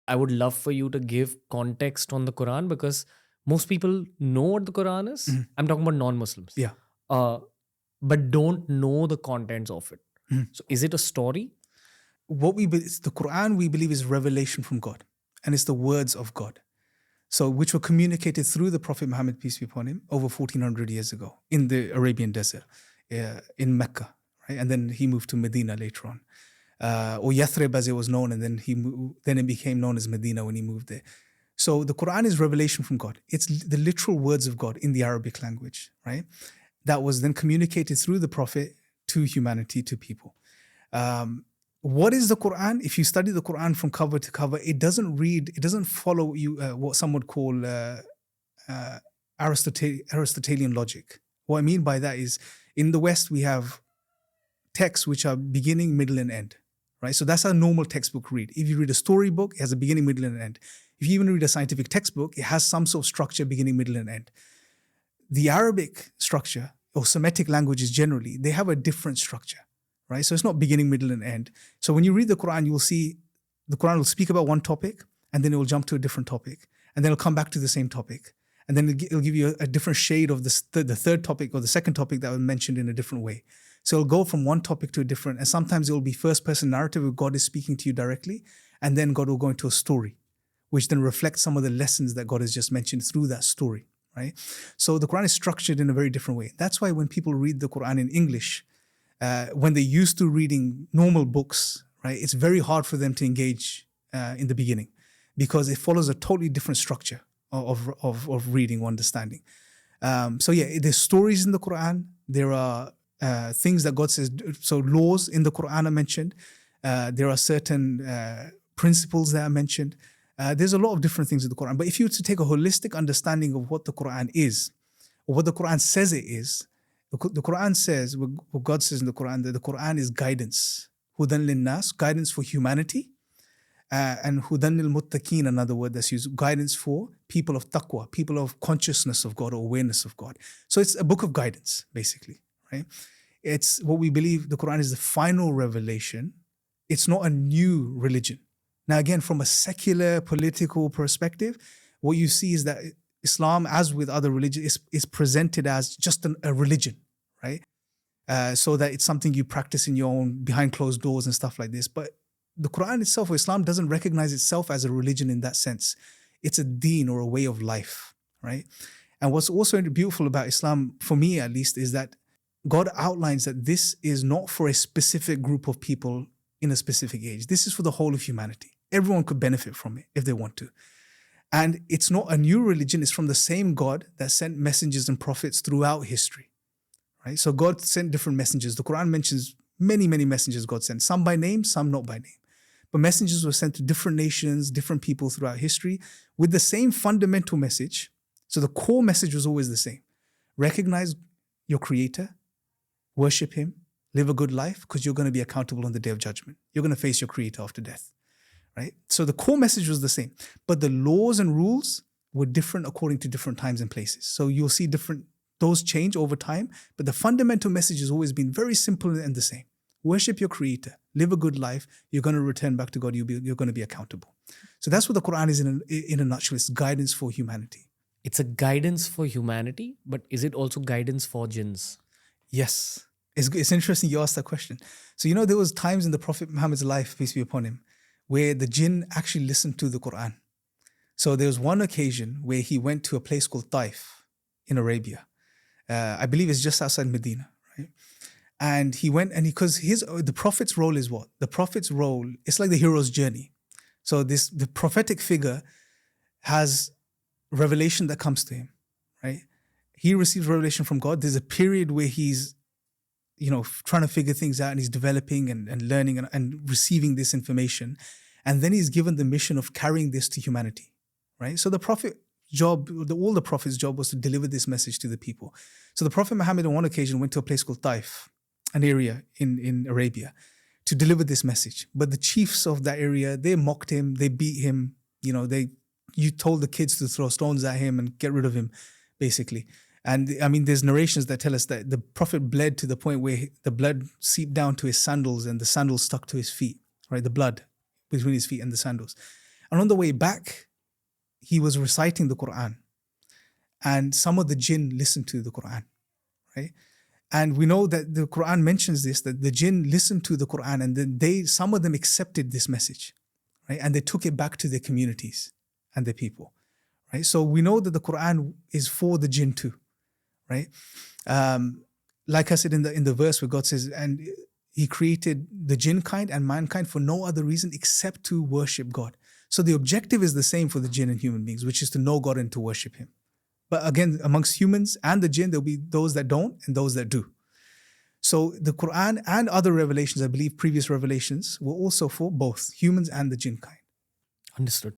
I would love for you to give context on the Quran, because most people know what the Quran is. Mhm. I'm talking about non-Muslims, Yeah. uh, but don't know the contents of it. Mhm. So, is it a story? It's the Quran we believe is revelation from God, and it's the words of God. So, which were communicated through the Prophet Muhammad, peace be upon him, over 1400 years ago in the Arabian desert, in Mecca, right? And then he moved to Medina later on, or Yathrib as it was known, and then then it became known as Medina when he moved there. So the Quran is revelation from God. It's the literal words of God in the Arabic language, right? That was then communicated through the Prophet to humanity, to people. What is the Quran? If you study the Quran from cover to cover, it doesn't follow you what some would call Aristotelian logic. What I mean by that is, in the West we have texts which are beginning, middle, and end, right? So that's a normal textbook read. If you read a storybook, it has a beginning, middle, and end. If you even read a scientific textbook, it has some sort of structure, beginning, middle, and end. The Arabic structure, or Semitic languages generally, they have a different structure, right? So it's not beginning, middle, and end. So when you read the Quran, you will see the Quran will speak about one topic, and then it will jump to a different topic, and then it'll come back to the same topic. And then it'll give you a different shade of the third topic or the second topic that was mentioned in a different way. So it'll go from one topic to a different, and sometimes it will be first-person narrative where God is speaking to you directly, and then God will go into a story, which then reflects some of the lessons that God has just mentioned through that story, right? So the Quran is structured in a very different way. That's why when people read the Quran in English, when they're used to reading normal books, right, it's very hard for them to engage in the beginning, because it follows a totally different structure of reading or understanding. So yeah, there's stories in the Quran. There are things that God says. So laws in the Quran are mentioned. There are certain principles that are mentioned. There's a lot of different things in the Quran. But if you were to take a holistic understanding of what the Quran is, or what the Quran says it is, the Quran says, what God says in the Quran, that the Quran is guidance. Hudan linnas, guidance for humanity. And hudan lil muttaqeen, another word that's used, guidance for people of taqwa, people of consciousness of God or awareness of God. So it's a book of guidance, basically, right? It's what we believe the Quran is the final revelation. It's not a new religion. Now, again, from a secular political perspective, what you see is that Islam, as with other religions, is presented as just a religion, right? So that it's something you practice in your own behind closed doors and stuff like this. But the Quran itself, or Islam, doesn't recognize itself as a religion in that sense. It's a deen, or a way of life, right? And what's also beautiful about Islam, for me at least, is that God outlines that this is not for a specific group of people in a specific age. This is for the whole of humanity. Everyone could benefit from it if they want to. And it's not a new religion. It's from the same God that sent messengers and prophets throughout history, right? So God sent different messengers. The Quran mentions many, many messengers God sent, some by name, some not by name. But messengers were sent to different nations, different people throughout history with the same fundamental message. So the core message was always the same. Recognize your creator, worship him, live a good life, because you're going to be accountable on the day of judgment. You're going to face your creator after death, right? So the core message was the same, but the laws and rules were different according to different times and places. So you'll see those change over time, but the fundamental message has always been very simple and the same. Worship your creator, live a good life, you're going to return back to God, you're going to be accountable. So that's what the Quran is in a nutshell. It's guidance for humanity. It's a guidance for humanity, but is it also guidance for jinns? Yes. It's interesting you asked that question. So, there was times in the Prophet Muhammad's life, peace be upon him, where the jinn actually listened to the Quran. So there was one occasion where he went to a place called Taif in Arabia. I believe it's just outside Medina, right? And he went, and because the Prophet's role is what? The Prophet's role, it's like the hero's journey. So the prophetic figure has revelation that comes to him, right? He receives revelation from God. There's a period where he's trying to figure things out, and he's developing and learning and receiving this information. And then he's given the mission of carrying this to humanity, right? So the Prophet's job, all the Prophet's job was to deliver this message to the people. So the Prophet Muhammad on one occasion went to a place called Taif, an area in Arabia, to deliver this message. But the chiefs of that area, they mocked him, they beat him, you told the kids to throw stones at him and get rid of him, basically. And I mean, there's narrations that tell us that the Prophet bled to the point where the blood seeped down to his sandals and the sandals stuck to his feet, right? The blood between his feet and the sandals. And on the way back, he was reciting the Quran. And some of the jinn listened to the Quran, right? And we know that the Quran mentions this, that the jinn listened to the Quran and then some of them accepted this message, right? And they took it back to their communities and their people, right? So we know that the Quran is for the jinn too, right? Like I said in the verse where God says, and he created the jinn kind and mankind for no other reason except to worship God. So the objective is the same for the jinn and human beings, which is to know God and to worship him. But again, amongst humans and the jinn, there'll be those that don't and those that do. So the Quran and other revelations, I believe previous revelations, were also for both humans and the jinn kind. Understood.